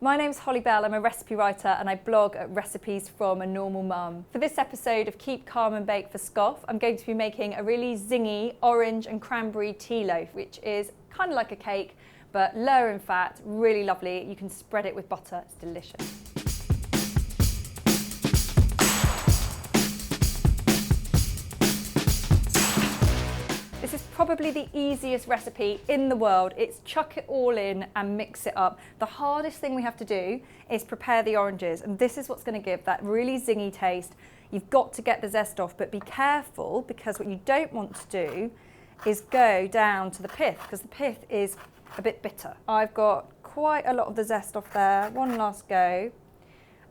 My name's Holly Bell, I'm a recipe writer and I blog at Recipes from a Normal Mum. For this episode of Keep Calm and Bake for Scoff, I'm going to be making a really zingy orange and cranberry tea loaf, which is kind of like a cake, but lower in fat, really lovely. You can spread it with butter, it's delicious. This is probably the easiest recipe in the world. It's chuck it all in and mix it up. The hardest thing we have to do is prepare the oranges, and this is what's going to give that really zingy taste. You've got to get the zest off, but be careful, because what you don't want to do is go down to the pith, because the pith is a bit bitter. I've got quite a lot of the zest off there. One last go.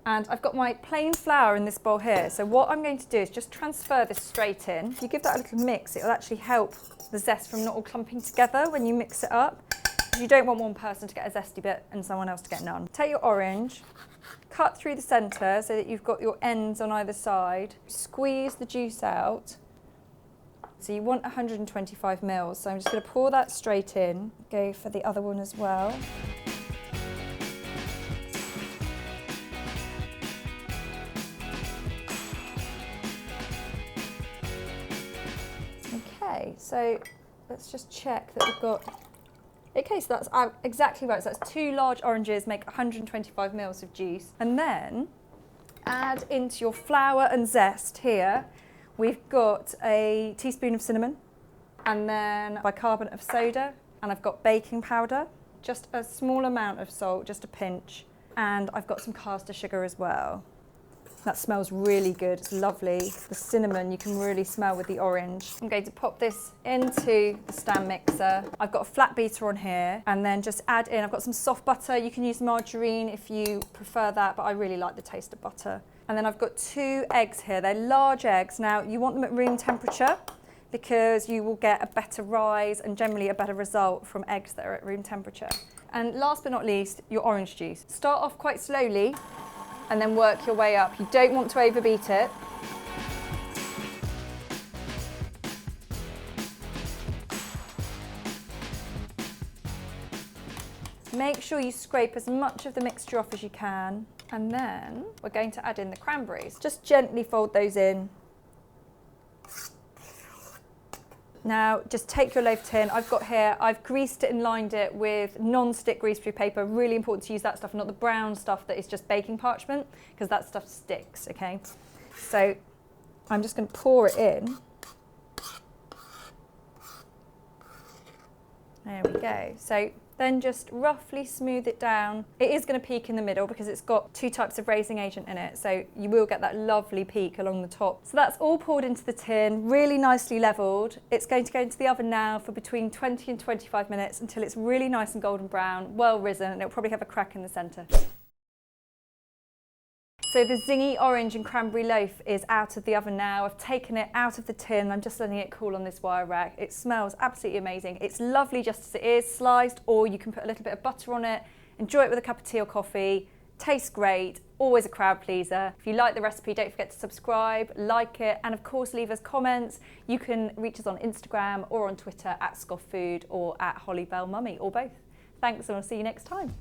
And I've got my plain flour in this bowl here. So what I'm going to do is just transfer this straight in. If you give that a little mix, it will actually help the zest from not all clumping together when you mix it up. You don't want one person to get a zesty bit and someone else to get none. Take your orange, cut through the centre so that you've got your ends on either side. Squeeze the juice out. So you want 125 mils. So I'm just going to pour that straight in. Go for the other one as well. Okay, so let's just check that we've got, okay, so that's exactly right. So that's 2 large oranges, make 125 mils of juice. And then add into your flour and zest here, we've got a teaspoon of cinnamon, and then bicarbonate of soda, and I've got baking powder, just a small amount of salt, just a pinch, and I've got some caster sugar as well. That smells really good, it's lovely. The cinnamon you can really smell with the orange. I'm going to pop this into the stand mixer. I've got a flat beater on here, and then just add in, I've got some soft butter. You can use margarine if you prefer that, but I really like the taste of butter. And then I've got 2 eggs here, they're large eggs. Now you want them at room temperature because you will get a better rise and generally a better result from eggs that are at room temperature. And last but not least, your orange juice. Start off quite slowly and then work your way up. You don't want to overbeat it. Make sure you scrape as much of the mixture off as you can. And then we're going to add in the cranberries. Just gently fold those in. Now, just take your loaf tin. I've greased it and lined it with non-stick grease-proof paper. Really important to use that stuff, not the brown stuff that is just baking parchment, because that stuff sticks, okay? So I'm just going to pour it in. There we go. So then just roughly smooth it down. It is going to peak in the middle because it's got 2 types of raising agent in it, so you will get that lovely peak along the top. So that's all poured into the tin, really nicely levelled. It's going to go into the oven now for between 20 and 25 minutes until it's really nice and golden brown, well risen, and it'll probably have a crack in the centre. So the zingy orange and cranberry loaf is out of the oven now. I've taken it out of the tin. I'm just letting it cool on this wire rack. It smells absolutely amazing. It's lovely just as it is, sliced, or you can put a little bit of butter on it. Enjoy it with a cup of tea or coffee. Tastes great, always a crowd pleaser. If you like the recipe, don't forget to subscribe, like it, and of course leave us comments. You can reach us on Instagram or on Twitter @ScoffFood or @HollyBellMummy, or both. Thanks, and I'll see you next time.